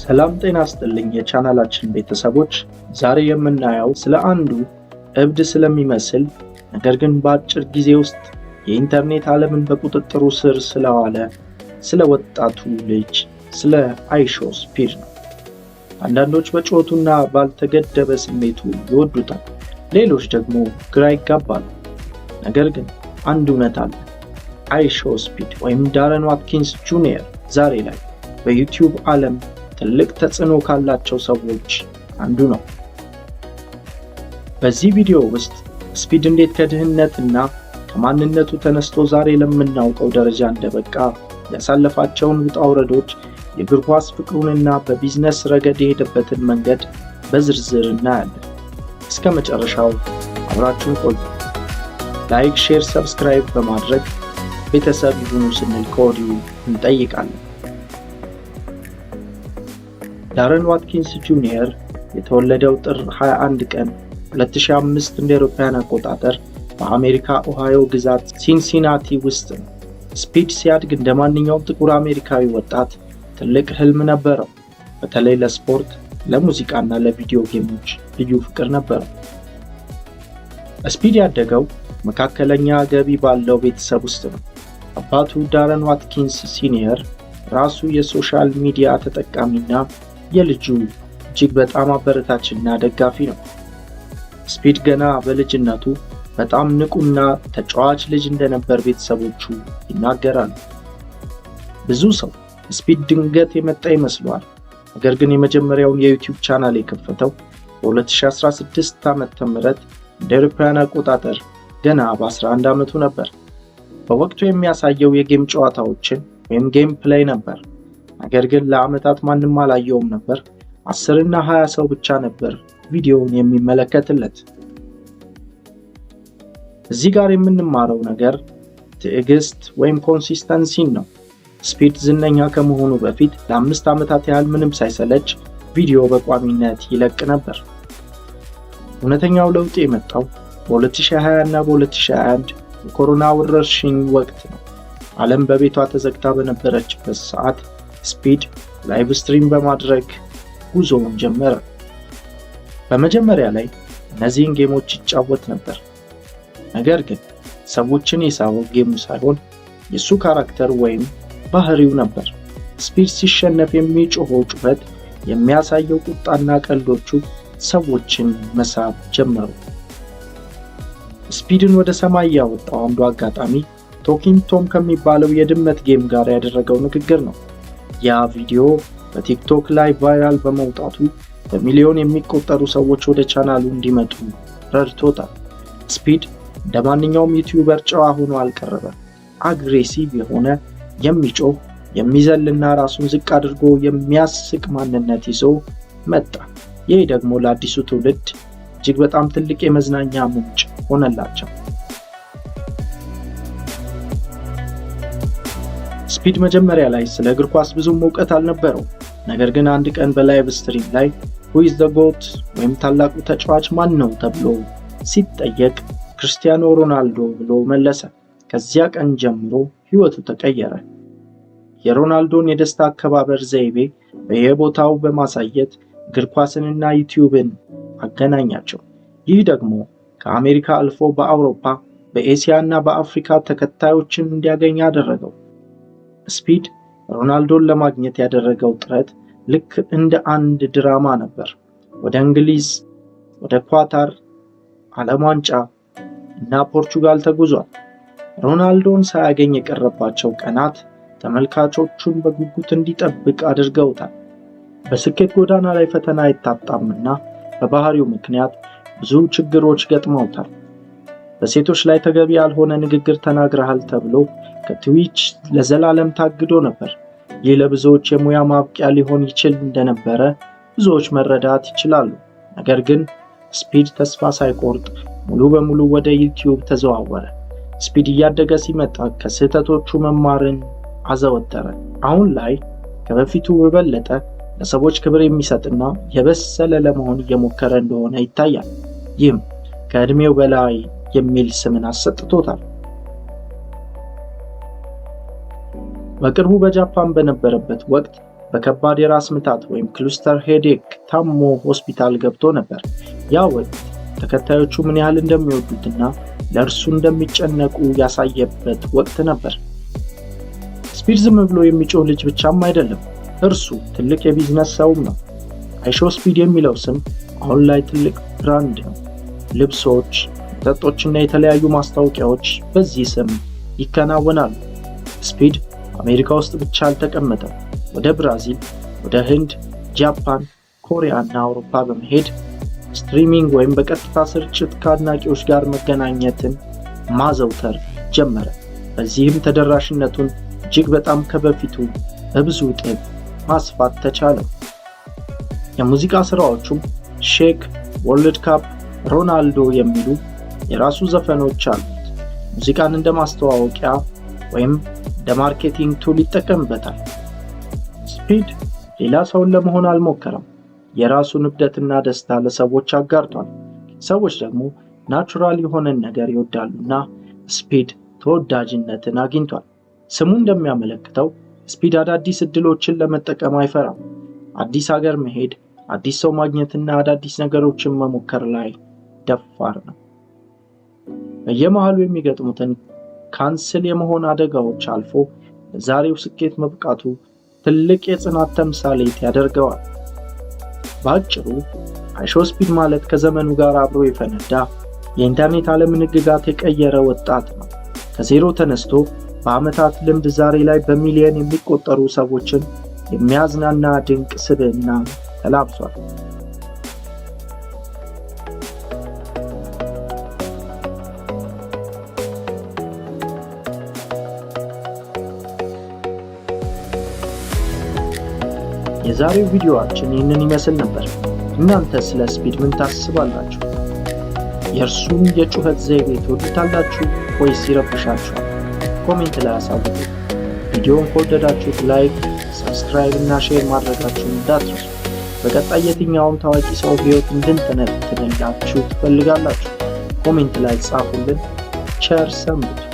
ሰላም ጤና ይስጥልኝ የቻናላችን ቤተሰቦች፣ ዛሬ የምናየው ስለ አንዱ እብድ ስለሚመስል ነገር ግን በአጭር ጊዜ ውስጥ የኢንተርኔት ዓለምን በቁጥጥሩ ስር ስለዋለ ስለ ወጣቱ ልጅ ስለ አይሾስፒድ ነው። አንዳንዶች በጩኸቱና ባልተገደበ ስሜቱ ይወዱታል፣ ሌሎች ደግሞ ግራ ይጋባሉ። ነገር ግን አንድ እውነት አለ። አይሾስፒድ ወይም ዳረን ዋትኪንስ ጁኒየር ዛሬ ላይ በዩቲዩብ ዓለም ትልቅ ተጽዕኖ ካላቸው ሰዎች አንዱ ነው። በዚህ ቪዲዮ ውስጥ ስፒድ እንዴት ከድህነትና ከማንነቱ ተነስቶ ዛሬ ለምናውቀው ደረጃ እንደበቃ፣ ያሳለፋቸውን ውጣ ውረዶች፣ የእግር ኳስ ፍቅሩንና በቢዝነስ ረገድ የሄደበትን መንገድ በዝርዝር እናያለን። እስከ መጨረሻው አብራችሁን ቆዩ። ላይክ፣ ሼር፣ ሰብስክራይብ በማድረግ ቤተሰብ ይሁኑ ስንል ከወዲሁ እንጠይቃለን። ዳረን ዋትኪንስ ጁኒየር የተወለደው ጥር 21 ቀን 2005 እንደ አውሮፓውያን አቆጣጠር በአሜሪካ ኦሃዮ ግዛት ሲንሲናቲ ውስጥ ነው። ስፒድ ሲያድግ እንደ ማንኛውም ጥቁር አሜሪካዊ ወጣት ትልቅ ህልም ነበረው። በተለይ ለስፖርት፣ ለሙዚቃና ለቪዲዮ ጌሞች ልዩ ፍቅር ነበረው። ስፒድ ያደገው መካከለኛ ገቢ ባለው ቤተሰብ ውስጥ ነው። አባቱ ዳረን ዋትኪንስ ሲኒየር ራሱ የሶሻል ሚዲያ ተጠቃሚና የልጁ እጅግ በጣም አበረታችና ደጋፊ ነው። ስፒድ ገና በልጅነቱ በጣም ንቁና ተጫዋች ልጅ እንደነበር ቤተሰቦቹ ይናገራሉ። ብዙ ሰው ስፒድ ድንገት የመጣ ይመስለዋል። ነገር ግን የመጀመሪያውን የዩቲዩብ ቻናል የከፈተው በ2016 ዓ.ም እንደ አውሮፓውያን አቆጣጠር ገና በ11 ዓመቱ ነበር። በወቅቱ የሚያሳየው የጌም ጨዋታዎችን ወይም ጌም ፕሌይ ነበር። ነገር ግን ለዓመታት ማንም አላየውም ነበር። 10 እና 20 ሰው ብቻ ነበር ቪዲዮውን የሚመለከትለት። እዚህ ጋር የምንማረው ነገር ትዕግስት ወይም ኮንሲስተንሲን ነው። ስፒድ ዝነኛ ከመሆኑ በፊት ለ5 ዓመታት ያህል ምንም ሳይሰለች ቪዲዮ በቋሚነት ይለቅ ነበር። እውነተኛው ለውጥ የመጣው በ2020 እና በ2021 የኮሮና ወረርሽኝ ወቅት ነው። ዓለም በቤቷ ተዘግታ በነበረችበት ሰዓት ስፒድ ላይቭ ስትሪም በማድረግ ጉዞውን ጀመረ። በመጀመሪያ ላይ እነዚህን ጌሞች ይጫወት ነበር። ነገር ግን ሰዎችን የሳበው ጌሙ ሳይሆን የሱ ካራክተር ወይም ባህሪው ነበር። ስፒድ ሲሸነፍ የሚጮኸው ጩኸት፣ የሚያሳየው ቁጣና ቀልዶቹ ሰዎችን መሳብ ጀመሩ። ስፒድን ወደ ሰማይ ያወጣው አንዱ አጋጣሚ ቶኪንግ ቶም ከሚባለው የድመት ጌም ጋር ያደረገው ንግግር ነው። ያ ቪዲዮ በቲክቶክ ላይ ቫይራል በመውጣቱ በሚሊዮን የሚቆጠሩ ሰዎች ወደ ቻናሉ እንዲመጡ ረድቶታል። ስፒድ እንደ ማንኛውም ዩቲዩበር ጨዋ ሆኖ አልቀረበም። አግሬሲቭ የሆነ የሚጮህ፣ የሚዘልና ራሱን ዝቅ አድርጎ የሚያስቅ ማንነት ይዞ መጣ። ይህ ደግሞ ለአዲሱ ትውልድ እጅግ በጣም ትልቅ የመዝናኛ ምንጭ ሆነላቸው። ስፒድ መጀመሪያ ላይ ስለ እግር ኳስ ብዙም እውቀት አልነበረው። ነገር ግን አንድ ቀን በላይቭ ስትሪም ላይ who is the GOAT ወይም ታላቁ ተጫዋች ማን ነው ተብሎ ሲጠየቅ ክርስቲያኖ ሮናልዶ ብሎ መለሰ። ከዚያ ቀን ጀምሮ ህይወቱ ተቀየረ። የሮናልዶን የደስታ አከባበር ዘይቤ በየቦታው በማሳየት እግር ኳስንና ዩቲዩብን አገናኛቸው። ይህ ደግሞ ከአሜሪካ አልፎ በአውሮፓ፣ በኤሲያ እና በአፍሪካ ተከታዮችን እንዲያገኝ አደረገው። ስፒድ ሮናልዶን ለማግኘት ያደረገው ጥረት ልክ እንደ አንድ ድራማ ነበር። ወደ እንግሊዝ፣ ወደ ኳታር፣ ዓለም ዋንጫ እና ፖርቹጋል ተጉዟል። ሮናልዶን ሳያገኝ የቀረባቸው ቀናት ተመልካቾቹን በጉጉት እንዲጠብቅ አድርገውታል። በስኬት ጎዳና ላይ ፈተና አይታጣምና በባህሪው ምክንያት ብዙ ችግሮች ገጥመውታል። በሴቶች ላይ ተገቢ ያልሆነ ንግግር ተናግረሃል ተብሎ ከትዊች ለዘላለም ታግዶ ነበር። ይህ ለብዙዎች የሙያ ማብቂያ ሊሆን ይችል እንደነበረ ብዙዎች መረዳት ይችላሉ። ነገር ግን ስፒድ ተስፋ ሳይቆርጥ ሙሉ በሙሉ ወደ ዩቲዩብ ተዘዋወረ። ስፒድ እያደገ ሲመጣ ከስህተቶቹ መማርን አዘወተረ። አሁን ላይ ከበፊቱ በበለጠ ለሰዎች ክብር የሚሰጥና የበሰለ ለመሆን እየሞከረ እንደሆነ ይታያል። ይህም ከዕድሜው በላይ የሚል ስምን አሰጥቶታል። በቅርቡ በጃፓን በነበረበት ወቅት በከባድ የራስ ምታት ወይም ክሉስተር ሄዴክ ታሞ ሆስፒታል ገብቶ ነበር። ያ ወቅት ተከታዮቹ ምን ያህል እንደሚወዱትና ለእርሱ እንደሚጨነቁ ያሳየበት ወቅት ነበር። ስፒድ ዝም ብሎ የሚጮህ ልጅ ብቻም አይደለም፣ እርሱ ትልቅ የቢዝነስ ሰውም ነው። አይሾስፒድ የሚለው ስም አሁን ላይ ትልቅ ብራንድ ነው። ልብሶች፣ መጠጦችና የተለያዩ ማስታወቂያዎች በዚህ ስም ይከናወናሉ። ስፒድ አሜሪካ ውስጥ ብቻ አልተቀመጠም። ወደ ብራዚል፣ ወደ ህንድ፣ ጃፓን፣ ኮሪያ እና አውሮፓ በመሄድ ስትሪሚንግ ወይም በቀጥታ ስርጭት ከአድናቂዎች ጋር መገናኘትን ማዘውተር ጀመረ። በዚህም ተደራሽነቱን እጅግ በጣም ከበፊቱ በብዙ እጥፍ ማስፋት ተቻለ። የሙዚቃ ስራዎቹም ሼክ፣ ወርልድ ካፕ፣ ሮናልዶ የሚሉ የራሱ ዘፈኖች አሉት። ሙዚቃን እንደ ማስተዋወቂያ ወይም እንደ ማርኬቲንግ ቱል ይጠቀምበታል። ስፒድ ሌላ ሰውን ለመሆን አልሞከረም። የራሱን እብደትና ደስታ ለሰዎች አጋርቷል። ሰዎች ደግሞ ናቹራል የሆነን ነገር ይወዳሉና ስፒድ ተወዳጅነትን አግኝቷል። ስሙ እንደሚያመለክተው ስፒድ አዳዲስ እድሎችን ለመጠቀም አይፈራም። አዲስ ሀገር መሄድ፣ አዲስ ሰው ማግኘትና አዳዲስ ነገሮችን መሞከር ላይ ደፋር ነው። በየመሃሉ የሚገጥሙትን ካንስል የመሆን አደጋዎች አልፎ ለዛሬው ስኬት መብቃቱ ትልቅ የጽናት ተምሳሌት ያደርገዋል። በአጭሩ አይሾስፒድ ማለት ከዘመኑ ጋር አብሮ የፈነዳ የኢንተርኔት ዓለምን ሕግጋት የቀየረ ወጣት ነው። ከዜሮ ተነስቶ በዓመታት ልምድ ዛሬ ላይ በሚሊዮን የሚቆጠሩ ሰዎችን የሚያዝናና ድንቅ ስብዕና ተላብሷል። የዛሬው ቪዲዮአችን ይህንን ይመስል ነበር። እናንተ ስለ ስፒድ ምን ታስባላችሁ? የእርሱን የጩኸት ዘይቤ ትወዱታላችሁ ወይስ ይረብሻችኋል? ኮሜንት ላይ አሳውቁ። ቪዲዮውን ከወደዳችሁት ላይክ፣ ሰብስክራይብ እና ሼር ማድረጋችሁን እንዳትረሱ። በቀጣይ የትኛውም ታዋቂ ሰው ህይወት እንድንተነትንላችሁ ትፈልጋላችሁ? ኮሜንት ላይ ጻፉልን። ቸር ሰንብቱ።